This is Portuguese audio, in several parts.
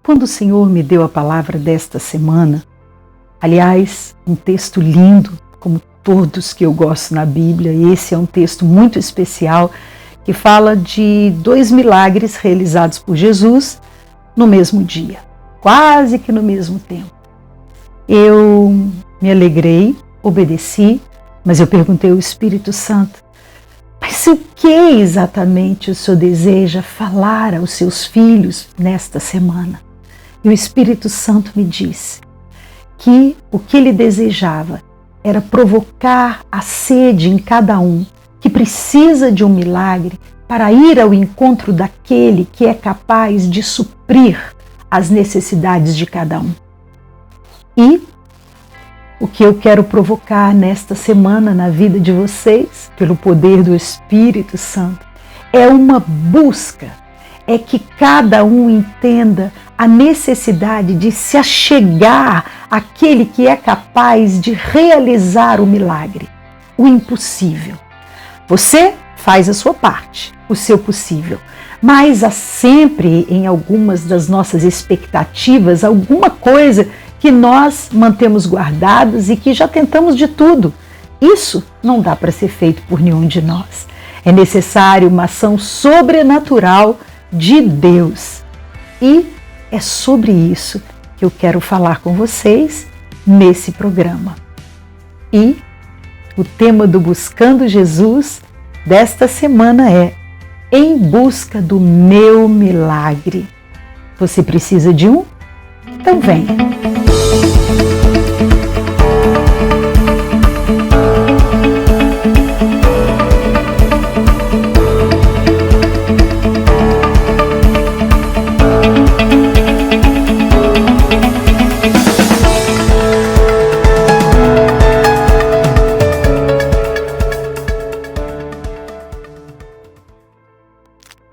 Quando o Senhor me deu a palavra desta semana, aliás, um texto lindo, como todos que eu gosto na Bíblia, e esse é um texto muito especial, que fala de 2 milagres realizados por Jesus no mesmo dia, quase que no mesmo tempo. Eu me alegrei, obedeci, mas eu perguntei ao Espírito Santo, mas o que exatamente o Senhor deseja falar aos seus filhos nesta semana? E o Espírito Santo me disse que o que ele desejava era provocar a sede em cada um que precisa de um milagre para ir ao encontro daquele que é capaz de suprir as necessidades de cada um. E o que eu quero provocar nesta semana na vida de vocês, pelo poder do Espírito Santo, é uma busca, é que cada um entenda a necessidade de se achegar àquele que é capaz de realizar o milagre, o impossível. Você faz a sua parte, o seu possível, mas há sempre em algumas das nossas expectativas alguma coisa que nós mantemos guardados e que já tentamos de tudo. Isso não dá para ser feito por nenhum de nós. É necessário uma ação sobrenatural de Deus. E é sobre isso que eu quero falar com vocês nesse programa. E o tema do Buscando Jesus desta semana é Em Busca do Meu Milagre. Você precisa de um? Então venha!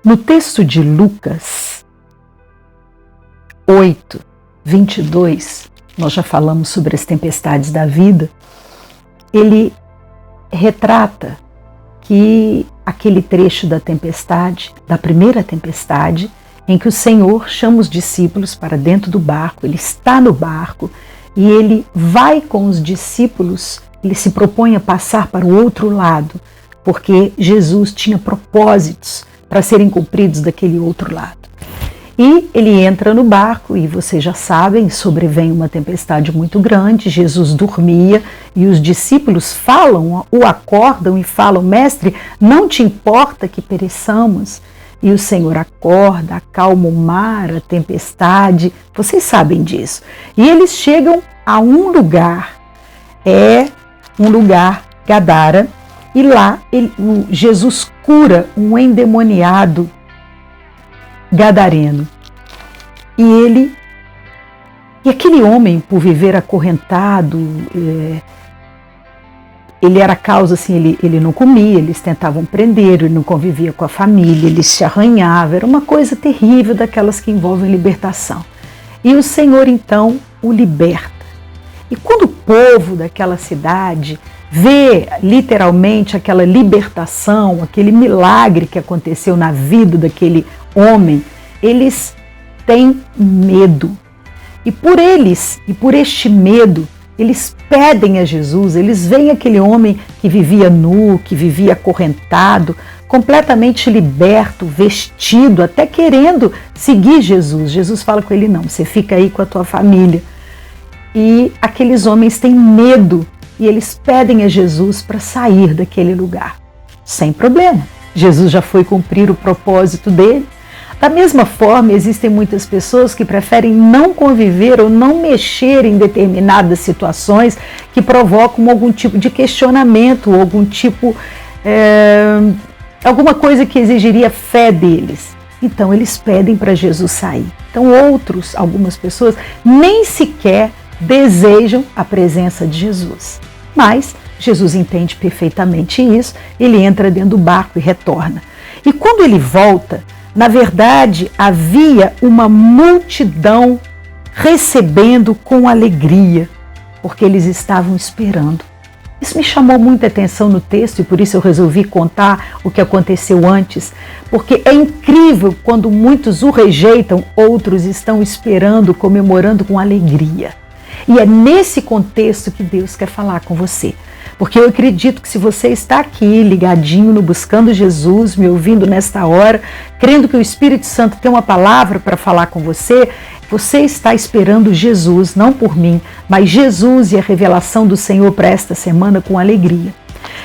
No texto de Lucas 8, 22, nós já falamos sobre as tempestades da vida, ele retrata que aquele trecho da tempestade, da primeira tempestade, em que o Senhor chama os discípulos para dentro do barco, ele está no barco e ele vai com os discípulos, ele se propõe a passar para o outro lado, porque Jesus tinha propósitos para serem cumpridos daquele outro lado. E ele entra no barco e vocês já sabem, sobrevém uma tempestade muito grande, Jesus dormia e os discípulos o acordam e falam, mestre, não te importa que pereçamos? E o Senhor acorda, acalma o mar, a tempestade, vocês sabem disso. E eles chegam a um lugar, Gadara, e lá Jesus cura um endemoniado gadareno. E aquele homem, por viver acorrentado, ele era causa assim, ele não comia, eles tentavam prender, ele não convivia com a família, ele se arranhava, era uma coisa terrível daquelas que envolvem libertação. E o Senhor então o liberta. E quando o povo daquela cidade vê literalmente aquela libertação, aquele milagre que aconteceu na vida daquele homem, eles têm medo. E por este medo, eles pedem a Jesus, eles veem aquele homem que vivia nu, que vivia acorrentado, completamente liberto, vestido, até querendo seguir Jesus. Jesus fala com ele, não, você fica aí com a tua família. E aqueles homens têm medo e eles pedem a Jesus para sair daquele lugar. Sem problema, Jesus já foi cumprir o propósito dele. Da mesma forma, existem muitas pessoas que preferem não conviver ou não mexer em determinadas situações que provocam algum tipo de questionamento, ou alguma coisa que exigiria fé deles. Então, eles pedem para Jesus sair. Então, algumas pessoas, nem sequer desejam a presença de Jesus. Mas Jesus entende perfeitamente isso, ele entra dentro do barco e retorna. E quando ele volta, na verdade, havia uma multidão recebendo com alegria, porque eles estavam esperando Isso me chamou muita atenção no texto e por isso eu resolvi contar o que aconteceu antes, porque é incrível quando muitos o rejeitam, outros estão esperando, comemorando com alegria. E é nesse contexto que Deus quer falar com você. Porque eu acredito que se você está aqui ligadinho no Buscando Jesus, me ouvindo nesta hora, crendo que o Espírito Santo tem uma palavra para falar com você, você está esperando Jesus, não por mim, mas Jesus e a revelação do Senhor para esta semana com alegria.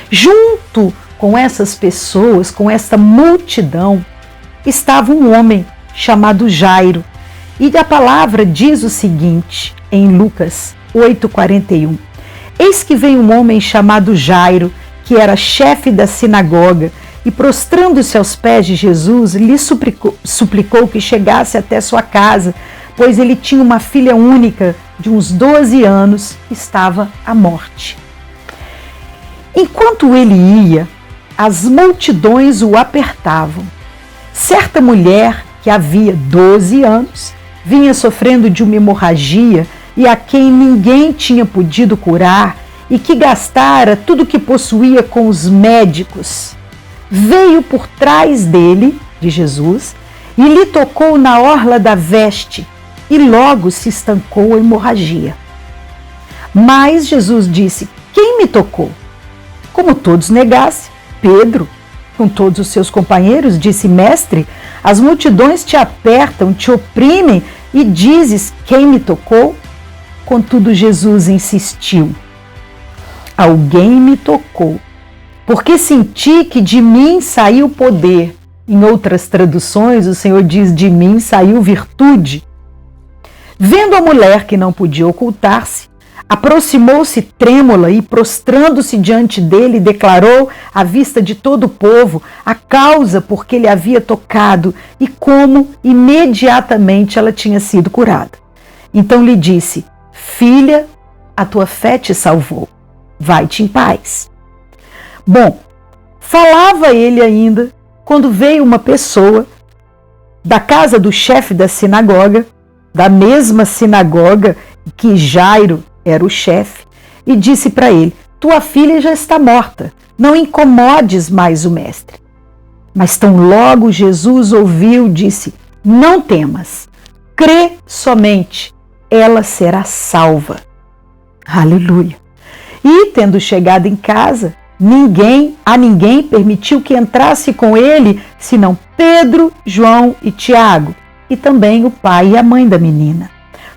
Junto com essas pessoas, com esta multidão, estava um homem chamado Jairo. E a palavra diz o seguinte, em Lucas 8,41. Eis que veio um homem chamado Jairo, que era chefe da sinagoga, e prostrando-se aos pés de Jesus, lhe suplicou que chegasse até sua casa, pois ele tinha uma filha única de uns 12 anos, que estava à morte. Enquanto ele ia, as multidões o apertavam. Certa mulher, que havia 12 anos, vinha sofrendo de uma hemorragia e a quem ninguém tinha podido curar e que gastara tudo o que possuía com os médicos, veio por trás dele, de Jesus, e lhe tocou na orla da veste, e logo se estancou a hemorragia. Mas Jesus disse: quem me tocou? Como todos negassem, Pedro, com todos os seus companheiros, disse: mestre, as multidões te apertam, te oprimem e dizes: quem me tocou? Contudo, Jesus insistiu: alguém me tocou, porque senti que de mim saiu poder. Em outras traduções, o Senhor diz: de mim saiu virtude. Vendo a mulher que não podia ocultar-se, aproximou-se trêmula e, prostrando-se diante dele, declarou à vista de todo o povo a causa por que ele havia tocado e como imediatamente ela tinha sido curada. Então lhe disse: filha, a tua fé te salvou. Vai-te em paz. Bom, falava ele ainda quando veio uma pessoa da casa do chefe da sinagoga, da mesma sinagoga que Jairo era o chefe, e disse para ele: tua filha já está morta, não incomodes mais o mestre. Mas tão logo Jesus ouviu, disse: não temas, crê somente, ela será salva. Aleluia! E, tendo chegado em casa, ninguém permitiu que entrasse com ele, senão Pedro, João e Tiago, e também o pai e a mãe da menina.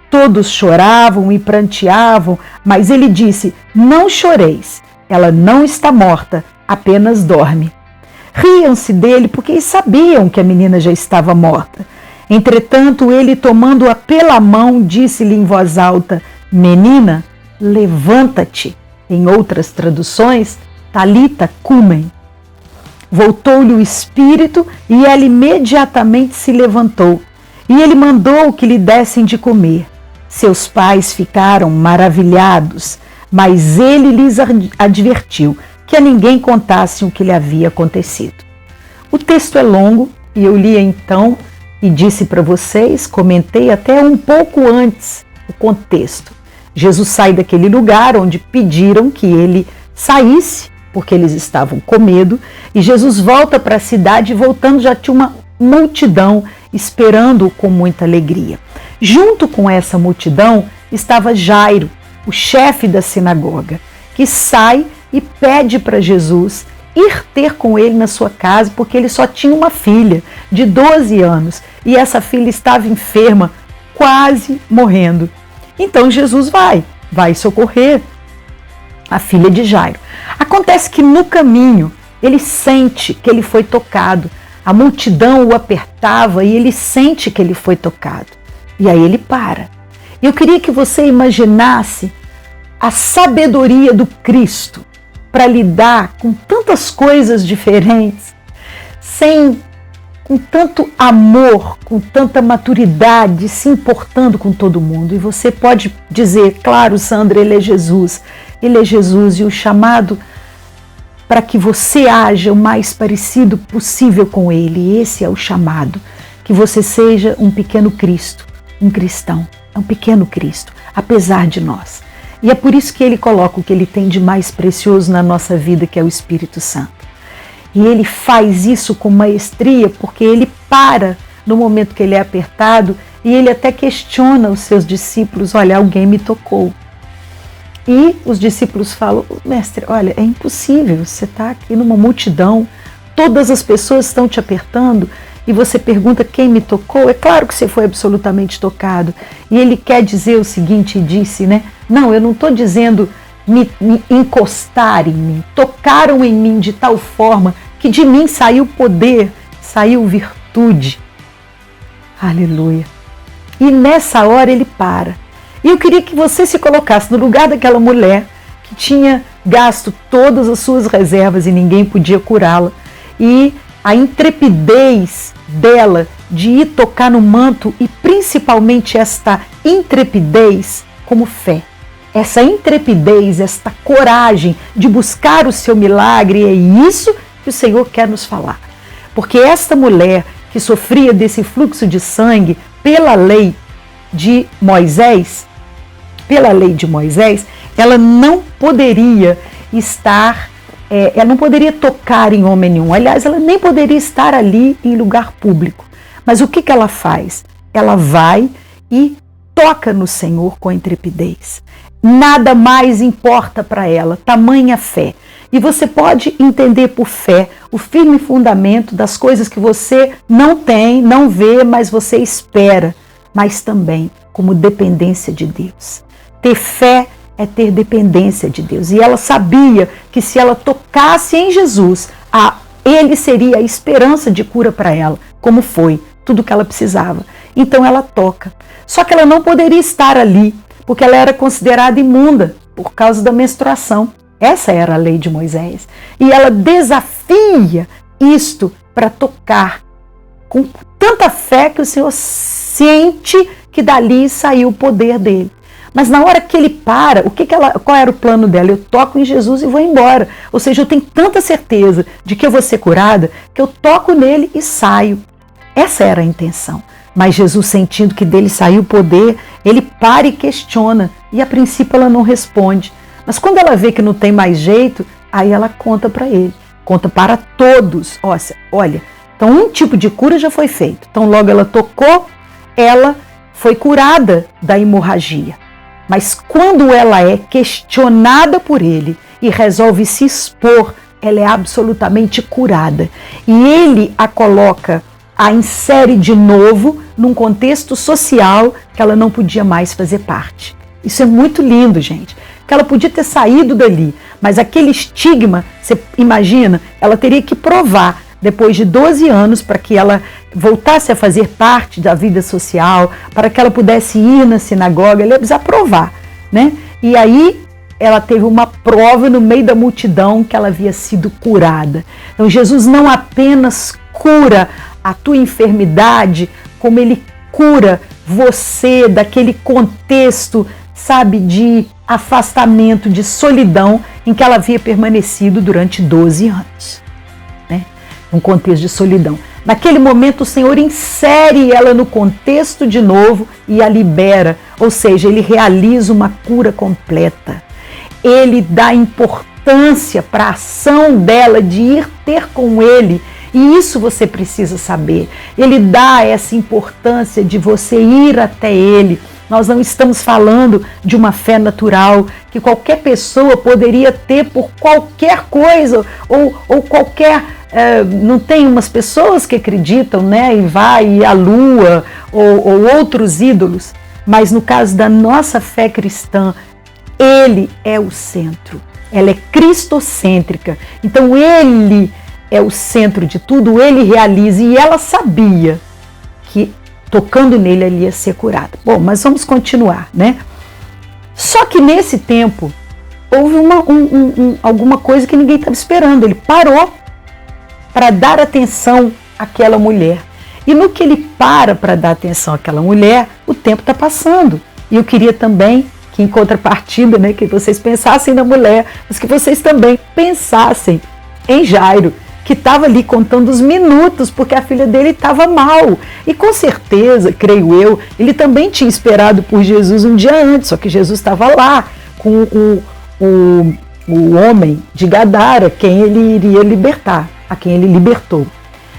Todos choravam e pranteavam, mas ele disse: não choreis, ela não está morta, apenas dorme. Riam-se dele porque sabiam que a menina já estava morta. Entretanto, ele, tomando-a pela mão, disse-lhe em voz alta: menina, levanta-te. Em outras traduções, Talita cumem. Voltou-lhe o espírito e ela imediatamente se levantou. E ele mandou que lhe dessem de comer. Seus pais ficaram maravilhados, mas ele lhes advertiu que a ninguém contassem o que lhe havia acontecido. O texto é longo e eu li então e disse para vocês, comentei até um pouco antes o contexto. Jesus sai daquele lugar onde pediram que ele saísse, porque eles estavam com medo, e Jesus volta para a cidade e voltando já tinha uma multidão esperando-o com muita alegria. Junto com essa multidão estava Jairo, o chefe da sinagoga, que sai e pede para Jesus ir ter com ele na sua casa, porque ele só tinha uma filha de 12 anos e essa filha estava enferma, quase morrendo. Então Jesus vai socorrer a filha de Jairo. Acontece que no caminho ele sente que ele foi tocado. A multidão o apertava e ele sente que ele foi tocado. E aí ele para. Eu queria que você imaginasse a sabedoria do Cristo para lidar com tantas coisas diferentes, com tanto amor, com tanta maturidade, se importando com todo mundo. E você pode dizer: claro, Sandra, ele é Jesus e o chamado para que você haja o mais parecido possível com ele. Esse é o chamado, que você seja um pequeno Cristo, um cristão, é um pequeno Cristo, apesar de nós. E é por isso que ele coloca o que ele tem de mais precioso na nossa vida, que é o Espírito Santo. E ele faz isso com maestria, porque ele para no momento que ele é apertado e ele até questiona os seus discípulos: olha, alguém me tocou. E os discípulos falam: mestre, olha, é impossível, você está aqui numa multidão, todas as pessoas estão te apertando e você pergunta quem me tocou. É claro que você foi absolutamente tocado. E ele quer dizer o seguinte, disse, né? Não, eu não estou dizendo me encostar em mim, tocaram em mim de tal forma que de mim saiu poder, saiu virtude. Aleluia. E nessa hora ele para. E eu queria que você se colocasse no lugar daquela mulher que tinha gasto todas as suas reservas e ninguém podia curá-la. E a intrepidez dela de ir tocar no manto, e principalmente esta intrepidez como fé. Essa intrepidez, esta coragem de buscar o seu milagre, é isso que o Senhor quer nos falar. Porque esta mulher que sofria desse fluxo de sangue pela lei de Moisés, ela não poderia ela não poderia tocar em homem nenhum. Aliás, ela nem poderia estar ali em lugar público. Mas o que ela faz? Ela vai e toca no Senhor com intrepidez. Nada mais importa para ela, tamanha fé. E você pode entender por fé o firme fundamento das coisas que você não tem, não vê, mas você espera, mas também como dependência de Deus. Ter fé é ter dependência de Deus. E ela sabia que se ela tocasse em Jesus, ele seria a esperança de cura para ela, como foi, tudo o que ela precisava. Então ela toca. Só que ela não poderia estar ali, porque ela era considerada imunda por causa da menstruação. Essa era a lei de Moisés. E ela desafia isto para tocar com tanta fé que o Senhor sente que dali saiu o poder dele. Mas na hora que ele para, qual era o plano dela? Eu toco em Jesus e vou embora. Ou seja, eu tenho tanta certeza de que eu vou ser curada, que eu toco nele e saio. Essa era a intenção. Mas Jesus, sentindo que dele saiu o poder, ele para e questiona. E a princípio ela não responde. Mas quando ela vê que não tem mais jeito, aí ela conta para ele. Conta para todos. Olha, então um tipo de cura já foi feito. Então logo ela tocou, ela foi curada da hemorragia. Mas quando ela é questionada por ele e resolve se expor, ela é absolutamente curada. E ele a insere de novo num contexto social que ela não podia mais fazer parte. Isso é muito lindo, gente. Que ela podia ter saído dali, mas aquele estigma, você imagina, ela teria que provar depois de 12 anos para que ela voltasse a fazer parte da vida social, para que ela pudesse ir na sinagoga, ela ia precisar provar, né? E aí ela teve uma prova no meio da multidão que ela havia sido curada. Então Jesus não apenas cura a tua enfermidade, como ele cura você daquele contexto, sabe, de afastamento, de solidão em que ela havia permanecido durante 12 anos. Um contexto de solidão. Naquele momento o Senhor insere ela no contexto de novo e a libera, ou seja, ele realiza uma cura completa. Ele dá importância para a ação dela de ir ter com ele, e isso você precisa saber. Ele dá essa importância de você ir até ele. Nós não estamos falando de uma fé natural que qualquer pessoa poderia ter por qualquer coisa ou qualquer... não tem umas pessoas que acreditam, né, e vai à lua ou outros ídolos, mas no caso da nossa fé cristã, ele é o centro, ela é cristocêntrica, então ele é o centro de tudo, ele realiza, e ela sabia que tocando nele ele ia ser curada. Bom, mas vamos continuar, né? Só que nesse tempo houve alguma coisa que ninguém estava esperando, ele parou para dar atenção àquela mulher. E no que ele para dar atenção àquela mulher, o tempo está passando. E eu queria também que, em contrapartida, né, que vocês pensassem na mulher, mas que vocês também pensassem em Jairo, que estava ali contando os minutos, porque a filha dele estava mal. E com certeza, creio eu, ele também tinha esperado por Jesus um dia antes, só que Jesus estava lá, com o homem de Gadara, quem ele iria libertar, a quem ele libertou.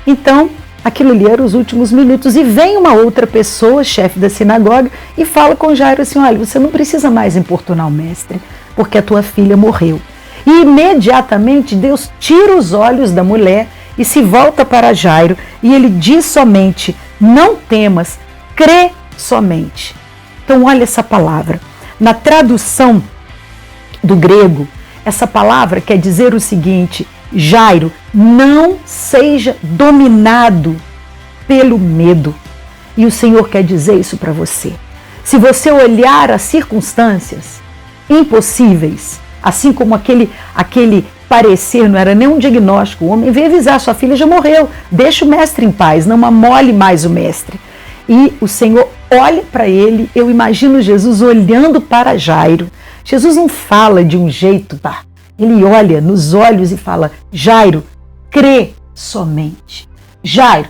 Então, aquilo ali era os últimos minutos. E vem uma outra pessoa, chefe da sinagoga, e fala com Jairo assim: olha, você não precisa mais importunar o mestre, porque a tua filha morreu. E imediatamente Deus tira os olhos da mulher e se volta para Jairo, e ele diz somente: não temas, crê somente. Então olha essa palavra. Na tradução do grego, essa palavra quer dizer o seguinte: Jairo, não seja dominado pelo medo. E o Senhor quer dizer isso para você. Se você olhar as circunstâncias impossíveis, assim como aquele parecer, não era nem um diagnóstico, o homem veio avisar: sua filha já morreu, deixa o mestre em paz, não amole mais o mestre. E o Senhor olha para ele, eu imagino Jesus olhando para Jairo. Jesus não fala de um jeito, tá? Ele olha nos olhos e fala: Jairo, crê somente. Jairo,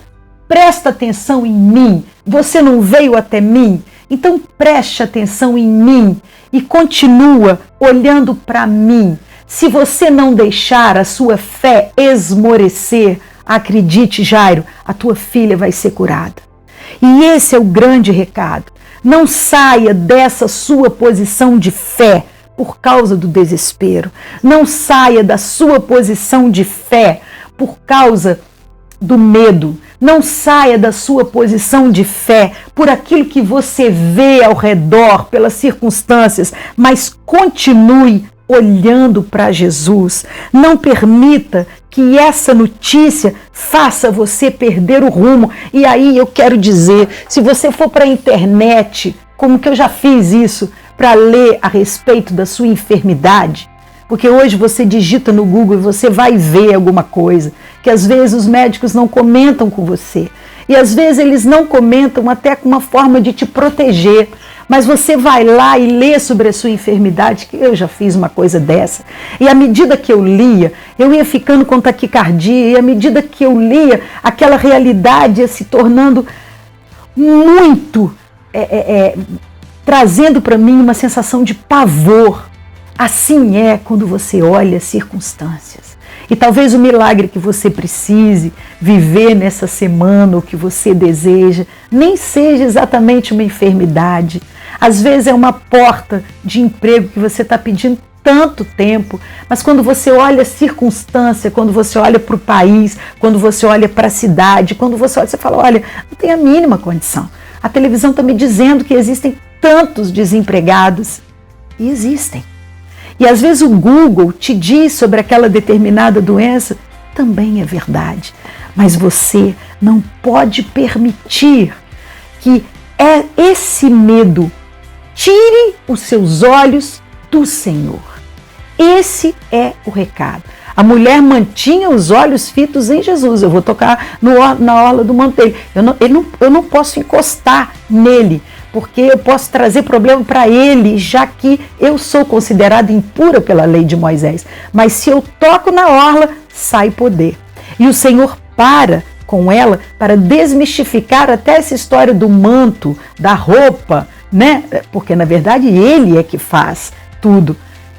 presta atenção em mim. Você não veio até mim? Então preste atenção em mim e continua olhando para mim. Se você não deixar a sua fé esmorecer, acredite, Jairo, a tua filha vai ser curada. E esse é o grande recado. Não saia dessa sua posição de fé por causa do desespero. Não saia da sua posição de fé por causa do medo. Não saia da sua posição de fé por aquilo que você vê ao redor, pelas circunstâncias, mas continue olhando para Jesus. Não permita que essa notícia faça você perder o rumo. E aí eu quero dizer, se você for para a internet, como que eu já fiz isso, para ler a respeito da sua enfermidade, porque hoje você digita no Google e você vai ver alguma coisa, que às vezes os médicos não comentam com você. E às vezes eles não comentam até com uma forma de te proteger. Mas você vai lá e lê sobre a sua enfermidade, que eu já fiz uma coisa dessa. E à medida que eu lia, eu ia ficando com taquicardia, e à medida que eu lia, aquela realidade ia se tornando muito, trazendo para mim uma sensação de pavor. Assim é quando você olha as circunstâncias. E talvez o milagre que você precise viver nessa semana, ou que você deseja, nem seja exatamente uma enfermidade. Às vezes é uma porta de emprego que você está pedindo tanto tempo, mas quando você olha a circunstância, quando você olha para o país, quando você olha para a cidade, quando você olha, você fala: olha, não tem a mínima condição. A televisão está me dizendo que existem tantos desempregados. E existem. E às vezes o Google te diz sobre aquela determinada doença, também é verdade. Mas você não pode permitir que esse medo tire os seus olhos do Senhor. Esse é o recado. A mulher mantinha os olhos fitos em Jesus. Eu vou tocar na orla do manto dele. Eu não posso encostar nele, porque eu posso trazer problema para ele, já que eu sou considerada impura pela lei de Moisés. Mas se eu toco na orla, sai poder. E o Senhor para com ela para desmistificar até essa história do manto, da roupa, né? Porque na verdade ele é que faz tudo.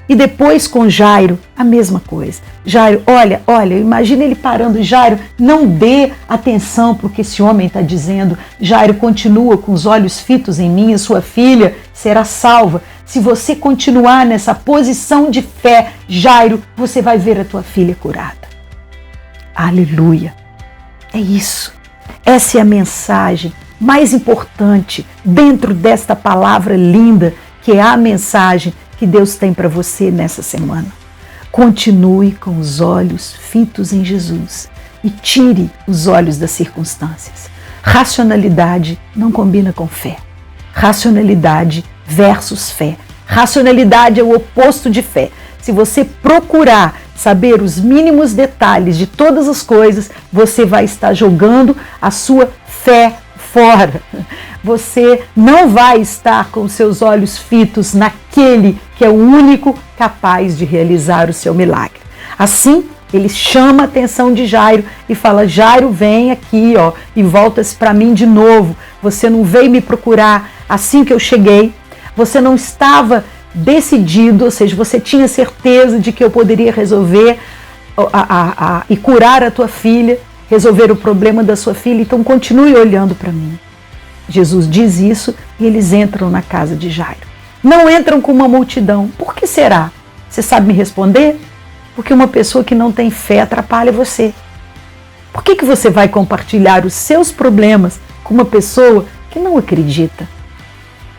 E depois com Jairo, a mesma coisa. Jairo, olha, imagina ele parando. Jairo, não dê atenção para o que esse homem está dizendo. Jairo, continua com os olhos fitos em mim, a sua filha será salva. Se você continuar nessa posição de fé, Jairo, você vai ver a tua filha curada. Aleluia. É isso. Essa é a mensagem mais importante dentro desta palavra linda, que é a mensagem que Deus tem para você nessa semana. Continue com os olhos fitos em Jesus e tire os olhos das circunstâncias. Racionalidade não combina com fé. Racionalidade versus fé. Racionalidade é o oposto de fé. Se você procurar saber os mínimos detalhes de todas as coisas, você vai estar jogando a sua fé fora. Você não vai estar com seus olhos fitos naquele que é o único capaz de realizar o seu milagre. Assim, ele chama a atenção de Jairo e fala: Jairo, vem aqui, e volta-se para mim de novo. Você não veio me procurar assim que eu cheguei. Você não estava decidido, ou seja, você tinha certeza de que eu poderia resolver e curar a tua filha, resolver o problema da sua filha, então continue olhando para mim. Jesus diz isso e eles entram na casa de Jairo. Não entram com uma multidão. Por que será? Você sabe me responder? Porque uma pessoa que não tem fé atrapalha você. Por que você vai compartilhar os seus problemas com uma pessoa que não acredita?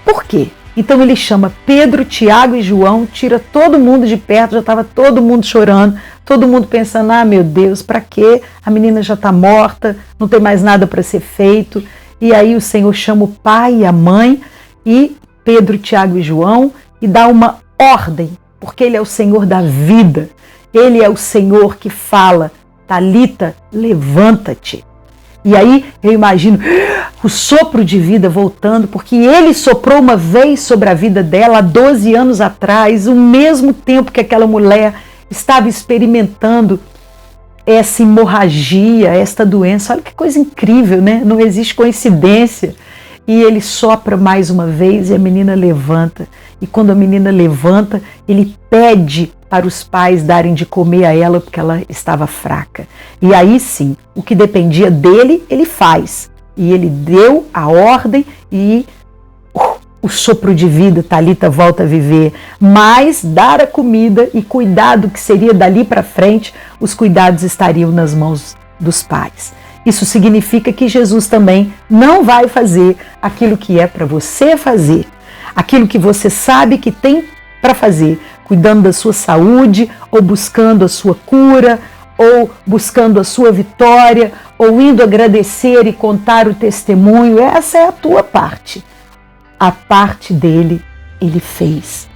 Por quê? Então ele chama Pedro, Tiago e João, tira todo mundo de perto, já estava todo mundo chorando, todo mundo pensando, meu Deus, para quê? A menina já está morta, não tem mais nada para ser feito. E aí o Senhor chama o pai e a mãe, e Pedro, Tiago e João, e dá uma ordem, porque Ele é o Senhor da vida. Ele é o Senhor que fala, Talita, levanta-te. E aí eu imagino o sopro de vida voltando, porque Ele soprou uma vez sobre a vida dela há 12 anos atrás, o mesmo tempo que aquela mulher estava experimentando essa hemorragia, esta doença. Olha que coisa incrível, né? Não existe coincidência. E Ele sopra mais uma vez e a menina levanta. E quando a menina levanta, Ele pede para os pais darem de comer a ela porque ela estava fraca. E aí sim, o que dependia dele, Ele faz. E Ele deu a ordem e o sopro de vida, Talita volta a viver. Mas dar a comida e cuidado que seria dali para frente, os cuidados estariam nas mãos dos pais. Isso significa que Jesus também não vai fazer aquilo que é para você fazer, aquilo que você sabe que tem para fazer, cuidando da sua saúde, ou buscando a sua cura, ou buscando a sua vitória, ou indo agradecer e contar o testemunho. Essa é a tua parte. A parte dele, Ele fez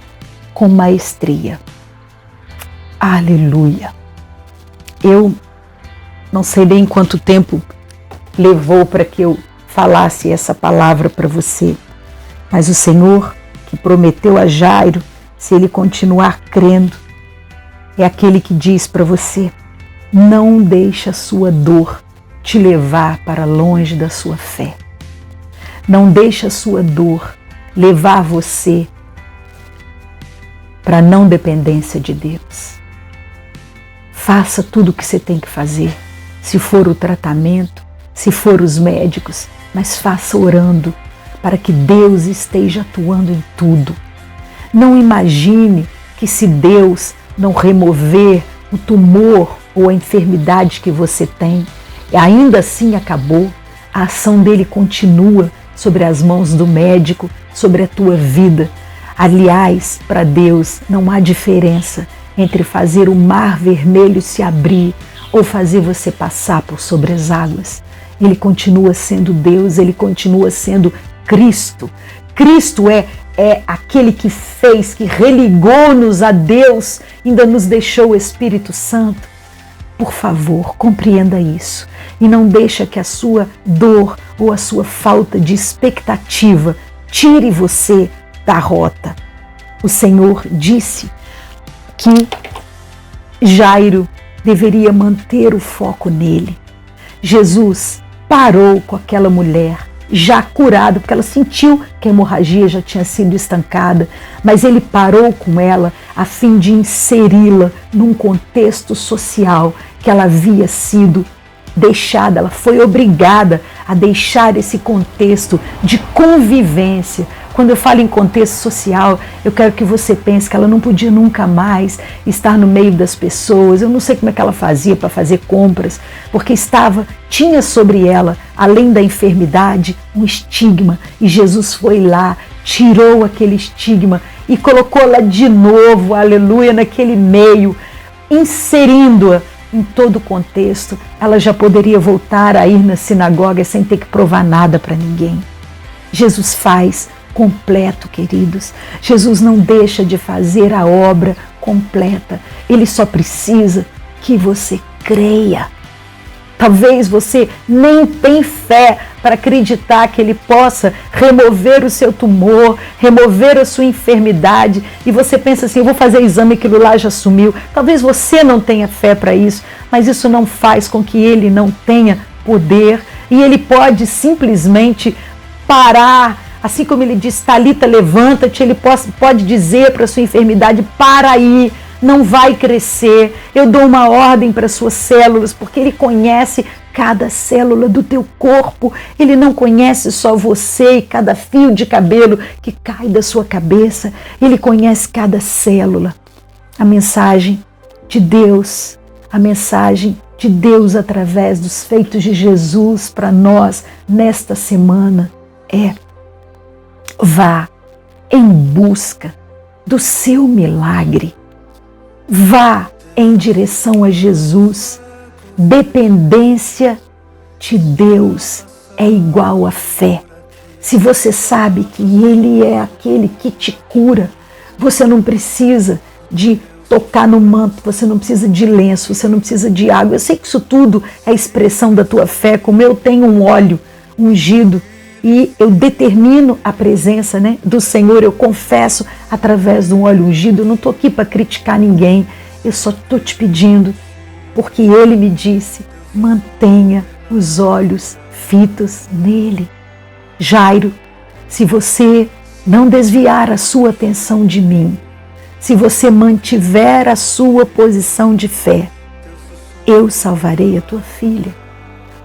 com maestria. Aleluia! Eu não sei nem quanto tempo levou para que eu falasse essa palavra para você, mas o Senhor que prometeu a Jairo, se ele continuar crendo, é aquele que diz para você, não deixe a sua dor te levar para longe da sua fé. Não deixe a sua dor levar você para a não dependência de Deus. Faça tudo o que você tem que fazer. Se for o tratamento, se for os médicos, mas faça orando para que Deus esteja atuando em tudo. Não imagine que se Deus não remover o tumor ou a enfermidade que você tem, ainda assim acabou. A ação dele continua sobre as mãos do médico, sobre a tua vida. Aliás, para Deus não há diferença entre fazer o mar vermelho se abrir ou fazer você passar por sobre as águas. Ele continua sendo Deus, Ele continua sendo Cristo. Cristo é aquele que fez, que religou-nos a Deus, ainda nos deixou o Espírito Santo. Por favor, compreenda isso e não deixa que a sua dor ou a sua falta de expectativa tire você da rota. O Senhor disse que Jairo deveria manter o foco nele. Jesus parou com aquela mulher já curada, porque ela sentiu que a hemorragia já tinha sido estancada, mas ele parou com ela a fim de inseri-la num contexto social que ela havia sido deixada, ela foi obrigada a deixar esse contexto de convivência. Quando eu falo em contexto social, eu quero que você pense que ela não podia nunca mais estar no meio das pessoas. Eu não sei como é que ela fazia para fazer compras, porque tinha sobre ela, além da enfermidade, um estigma. E Jesus foi lá, tirou aquele estigma e colocou-la de novo, aleluia, naquele meio, inserindo-a em todo o contexto. Ela já poderia voltar a ir na sinagoga sem ter que provar nada para ninguém. Jesus faz completo, queridos. Jesus não deixa de fazer a obra completa. Ele só precisa que você creia. Talvez você nem tenha fé para acreditar que Ele possa remover o seu tumor, remover a sua enfermidade, e você pensa assim, eu vou fazer exame, aquilo lá já sumiu. Talvez você não tenha fé para isso, mas isso não faz com que Ele não tenha poder, e Ele pode simplesmente parar Assim como ele diz, Talita, levanta-te, ele pode dizer para a sua enfermidade, para aí, não vai crescer. Eu dou uma ordem para as suas células, porque ele conhece cada célula do teu corpo. Ele não conhece só você e cada fio de cabelo que cai da sua cabeça. Ele conhece cada célula. A mensagem de Deus, através dos feitos de Jesus para nós nesta semana é: vá em busca do seu milagre. Vá em direção a Jesus. Dependência de Deus é igual a fé. Se você sabe que Ele é aquele que te cura, você não precisa de tocar no manto, você não precisa de lenço, você não precisa de água. Eu sei que isso tudo é expressão da tua fé, como eu tenho um óleo ungido e eu determino a presença, do Senhor, eu confesso através de um óleo ungido. Eu não estou aqui para criticar ninguém, eu só estou te pedindo, porque Ele me disse, mantenha os olhos fitos nele. Jairo, se você não desviar a sua atenção de mim, se você mantiver a sua posição de fé, eu salvarei a tua filha.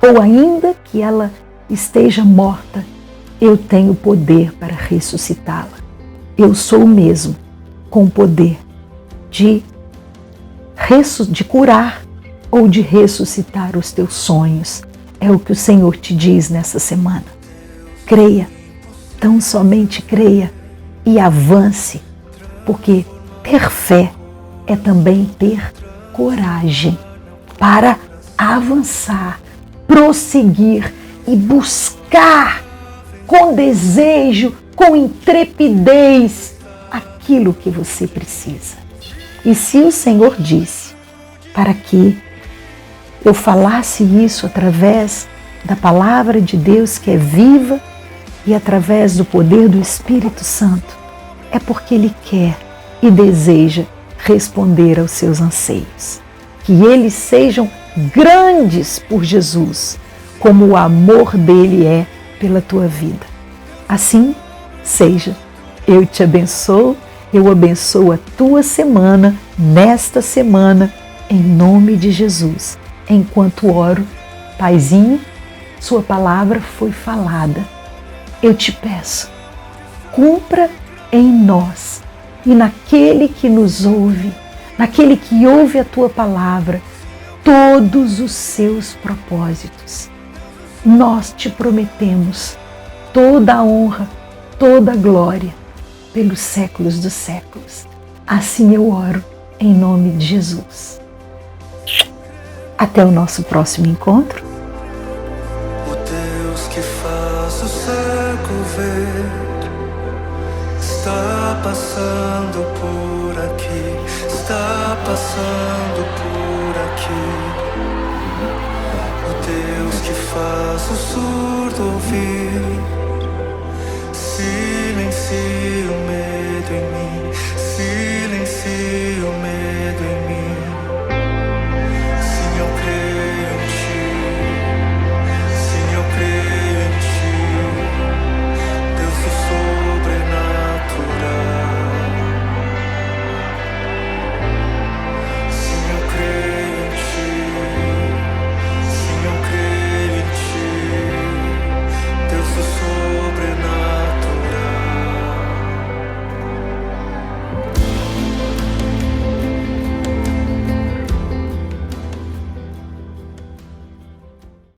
Ou ainda que ela esteja morta, eu tenho poder para ressuscitá-la. Eu sou o mesmo com poder de curar ou de ressuscitar os teus sonhos. É o que o Senhor te diz nessa semana. Creia, tão somente creia e avance, porque ter fé é também ter coragem para avançar, prosseguir e buscar com desejo, com intrepidez, aquilo que você precisa. E se o Senhor disse para que eu falasse isso através da palavra de Deus que é viva e através do poder do Espírito Santo, é porque Ele quer e deseja responder aos seus anseios. Que eles sejam grandes por Jesus, como o amor dele é pela tua vida. Assim seja. Eu te abençoo, eu abençoo a tua semana, nesta semana, em nome de Jesus. Enquanto oro, Paizinho, sua palavra foi falada. Eu te peço, cumpra em nós e naquele que nos ouve, naquele que ouve a tua palavra, todos os seus propósitos. Nós te prometemos toda a honra, toda a glória, pelos séculos dos séculos. Assim eu oro, em nome de Jesus. Até o nosso próximo encontro. O Deus que faz o cego ver está passando por aqui, está passando por aqui. O Deus que faz o surdo ouvir, silencia o medo em mim,